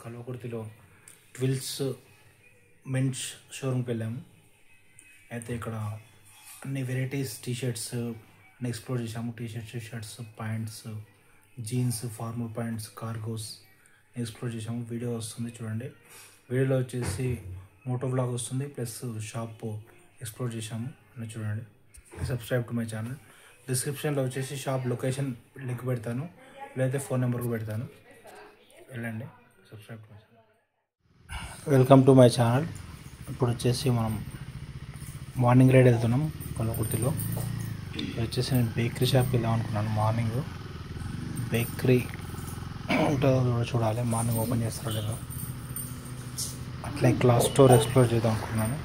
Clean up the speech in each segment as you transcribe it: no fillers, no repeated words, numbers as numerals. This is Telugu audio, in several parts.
కల్వకుర్తిలో ట్విల్స్ మెన్స్ షోరూమ్కి వెళ్ళాము. అయితే ఇక్కడ అన్ని వెరైటీస్ టీషర్ట్స్ ఎక్స్ప్లోర్ చేసాము. T-shirts, shirts, pants, jeans, formal pants, cargos explore చేసాము. వీడియో వస్తుంది చూడండి. వీడియోలో వచ్చేసి మోటో వ్లాగ్ వస్తుంది, ప్లస్ షాప్ ఎక్స్ప్లోర్ చేసాము అని చూడండి. Subscribe to my channel. డిస్క్రిప్షన్లో వచ్చేసి షాప్ లొకేషన్ లింక్ పెడతాను, లేదంటే ఫోన్ నెంబర్ కూడా పెడతాను, వెళ్ళండి. Subscribe to my channel. Welcome to my channel. ఇప్పుడు వచ్చేసి మనం మార్నింగ్ రైడ్ వెళ్తున్నాం కల్వకుర్తిలో. వచ్చేసి నేను బేకరీ షాప్కి వెళ్దాం అనుకున్నాను. మార్నింగ్ బేకరీ ఉంటుందో చూడాలి, మార్నింగ్ ఓపెన్ చేస్తారో లేదో. అట్లా క్లాస్ స్టోర్ ఎక్స్ప్లోర్ చేద్దాం అనుకున్నాను.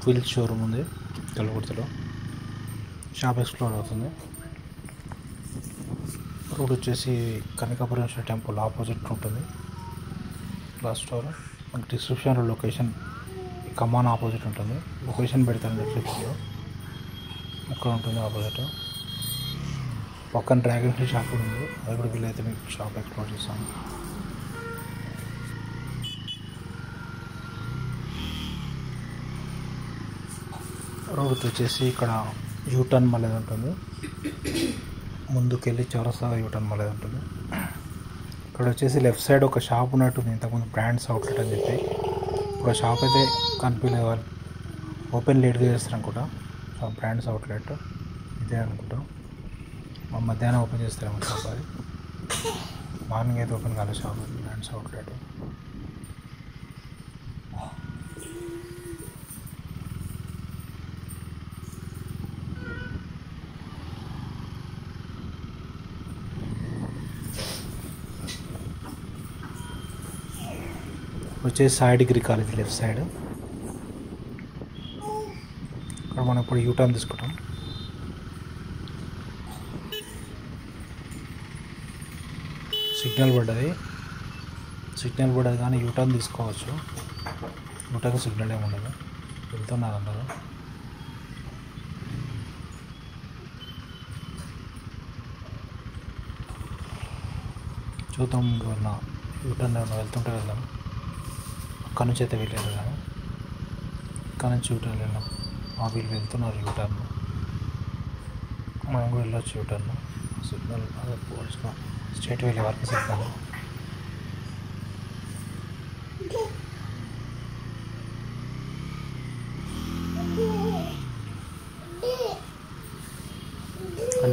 ట్విల్స్ షోరూమ్ ఉంది కల్వకుర్తిలో, షాప్ ఎక్స్ప్లోర్ అవుతుంది. రోడ్ వచ్చేసి కనకాపురేశ్వర టెంపుల్ ఆపోజిట్ ఉంటుంది క్లాస్ స్టోర్. మనకి డిస్క్రిప్షన్లో లొకేషన్ కమాన్ ఆపోజిట్ ఉంటుంది. లొకేషన్ పెడతాను డిస్క్రిప్షన్లో, అక్కడ ఉంటుంది ఆపోజిట్. పక్కన డ్రాగన్ ఫ్రూట్ షాప్ కూడా ఉంది, అది కూడా వీలైతే మీకు షాప్ ఎక్స్ప్లోర్ చేస్తాను. రోడ్ వచ్చేసి ఇక్కడ యూటర్న్ మళ్ళీ ఉంటుంది, ముందుకెళ్ళి చౌరస్తాగా యూటర్న్ మళ్ళీ ఉంటుంది. ఇక్కడ వచ్చేసి లెఫ్ట్ సైడ్ ఒక షాప్ ఉన్నట్టుంది, ఇంతకుముందు బ్రాండ్స్ అవుట్లెట్ అని చెప్పి. ఇప్పుడు షాప్ అయితే కనిపించలేదు, వాళ్ళు ఓపెన్ లేట్గా చేస్తారు అనుకుంటా. బ్రాండ్స్ అవుట్లెట్ ఇదే అనుకుంటా, మధ్యాహ్నం ఓపెన్ చేస్తారేమో షాప్. అది మార్నింగ్ అయితే ఓపెన్ కాలేదు షాప్, బ్రాండ్స్ అవుట్లెట్. వచ్చేసి Sai degree college left side. ఇక్కడ మనం ఇప్పుడు యూటర్న్ తీసుకుంటాం. సిగ్నల్ పడ్డది కానీ యూటర్న్ తీసుకోవచ్చు. యూటర్న్ సిగ్నల్ ఏమి ఉండదు, వెళ్తున్నారు అందరూ. చూద్దాం ఏమన్నా యూటర్న్ ఏమన్నా వెళ్తుంటే వెళ్దాం. అక్కడ నుంచి అయితే వెళ్ళారు కానీ ఇక్కడ నుంచి యూటర్న్ వెళ్ళాం. వీళ్ళు వెళ్తున్నారు యూటర్న్, మనం కూడా వెళ్ళొచ్చు యూటర్న్. సిగ్నల్ అదే పోల్చుకో, స్ట్రైట్ వెళ్ళే వరకు సిగ్నల్.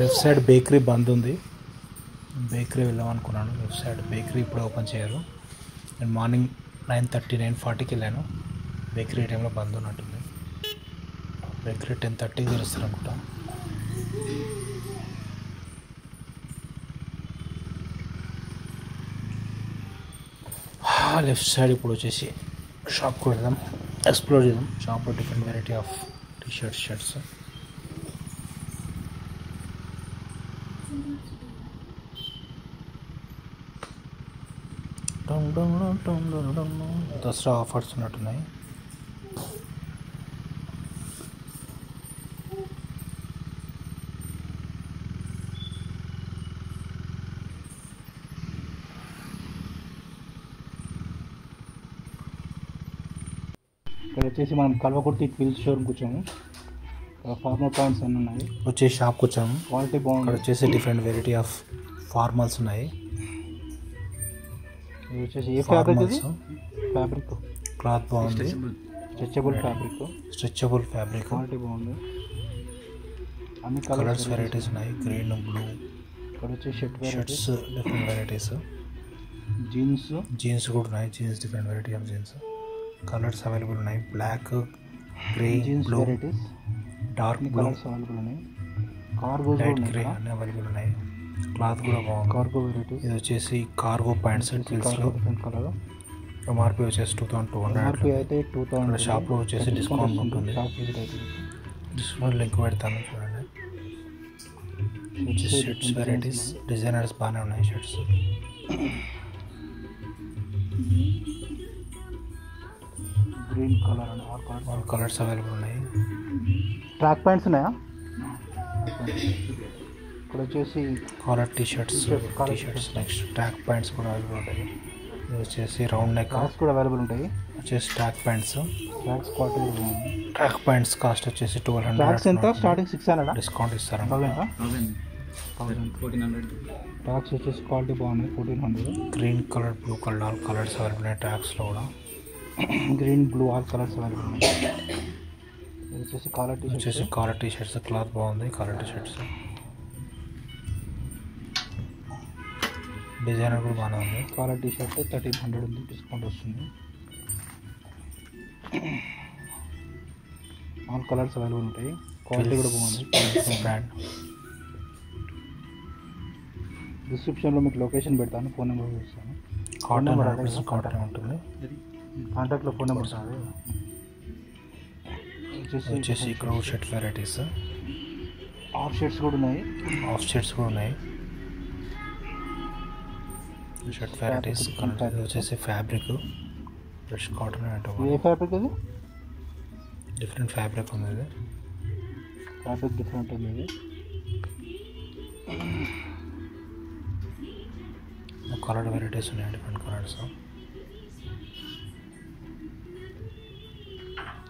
లెఫ్ట్ సైడ్ బేకరీ బంద్ ఉంది, బేకరీ వెళ్దాం అనుకున్నాను. లెఫ్ట్ సైడ్ బేకరీ ఇప్పుడు ఓపెన్ చేయరు. నేను మార్నింగ్ 9:30, 9:40కి వెళ్ళాను. బేకరీ టైంలో బంద్ ఉన్నట్టుంది. బేకరీ 10:30కి తెరుస్తారు అనుకుంటా. లెఫ్ట్ సైడ్ ఇప్పుడు వచ్చేసి షాప్కి వెళ్దాం, ఎక్స్ప్లోర్ చేద్దాం. షాప్లో different variety of t-shirts, shirts. Dasara offers ఉన్నట్టున్నాయి. ఇక్కడ వచ్చేసి మనం కల్వకుర్తి ట్విల్స్ షోరూమ్కి వచ్చాము. ఫార్మల్ ప్యాంట్స్ అన్నీ ఉన్నాయి. వచ్చేసి షాప్కి వచ్చాము, క్వాలిటీ బాగుంది. ఇక్కడ వచ్చేసి డిఫరెంట్ వెరైటీ ఆఫ్ ఫార్మల్స్ ఉన్నాయి. ఇది వచ్చేసి ఏ ఫ్యాబ్రిక్? ఫ్యాబ్రిక్ క్లాత్ బాగుంది, స్ట్రెచబుల్ ఫ్యాబ్రిక్ క్వాలిటీ బాగుంది. అన్ని కలర్స్ వెరైటీస్ ఉన్నాయి, గ్రీన్, బ్లూ. ఇక్కడ వచ్చేసి షర్ట్స్ డిఫరెంట్ వెరైటీస్. జీన్స్ కూడా ఉన్నాయి, jeans different variety of jeans. Colours available ఉన్నాయి, black, grey, blue, dark blue, available ఉన్నాయి. లైట్ గ్రే అన్నీ అవైలబుల్ ఉన్నాయి. క్లాత్ కూడా బాగుంది, కార్గో వెరైటీ. ఇది వచ్చేసి కార్గో ప్యాంట్స్ ట్విల్స్లో. Different colour. ఎంఆర్పి వచ్చేసి 2200. అయితే 2000. షాప్లో వచ్చేసి డిస్కౌంట్ ఉంటుంది. డిస్కౌంట్ లింక్ పెడతాను చూడండి. షర్ట్స్ వెరైటీస్, డిజైనర్స్ బాగానే ఉన్నాయి shirts. Green colour and all colours available ఉన్నాయి. ట్రాక్ ప్యాంట్స్ ఉన్నాయా? ఇక్కడ వచ్చేసి collar t-shirts next track pants కూడా అవైలబుల్ ఉంటాయి. ఇది వచ్చేసి రౌండ్ నెక్ ట్రాక్స్ కూడా అవైలబుల్ ఉంటాయి. వచ్చేసి ట్రాక్ ప్యాంట్స్. ట్రాక్స్ క్వాలిటీ కూడా బాగుంది. ట్రాక్ ప్యాంట్స్ కాస్ట్ వచ్చేసి 1200. ట్రాక్స్ ఎంత స్టార్టింగ్ 600 డిస్కౌంట్ ఇస్తారు. 1400. ట్రాక్స్ వచ్చేసి క్వాలిటీ బాగున్నాయి. 1400. Green colour, blue colour, all colours available ఉన్నాయి ట్రాక్స్లో కూడా. Green, blue all colours available ఉన్నాయి. ఇది వచ్చేసి కాలర్ టీషర్ట్స్ క్లాత్ బాగుంది. కాలర్ టీషర్ట్స్ డిజైనర్ కూడా బాగానే ఉంది. కాలర్ టీషర్ట్ 1300 ఉంది, డిస్కౌంట్ వస్తుంది. ఆల్ కలర్స్ అవైలబుల్ ఉంటాయి. క్వాలిటీ కూడా బాగుంది. బ్రాండ్. డిస్క్రిప్షన్లో మీకు లొకేషన్ పెడతాను, ఫోన్ నెంబర్ ఇస్తాను. కాటన్ ఉంటుంది. కాంటాక్ట్లో ఫోన్ నెంబర్ సార్. వచ్చేసి ఇక్కడ షర్ట్ వెరైటీస్, హాఫ్ షర్ట్స్ కూడా ఉన్నాయి. షర్ట్ వెరైటీస్ వచ్చేసి ఫ్యాబ్రిక్ ఫ్రెష్ కాటన్ అంటే. ఏ ఫ్యాబ్రిక్ అది? డిఫరెంట్ ఫ్యాబ్రిక్ ఉంది. ఇది ఫ్యాబ్రిక్ డిఫరెంట్ ఉంది. ఇది కలర్ వెరైటీస్ ఉన్నాయి, different colours.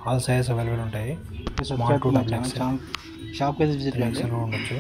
All sizes available ఉంటాయి. షాప్కి విజిట్ చేయండి. ఉండొచ్చు.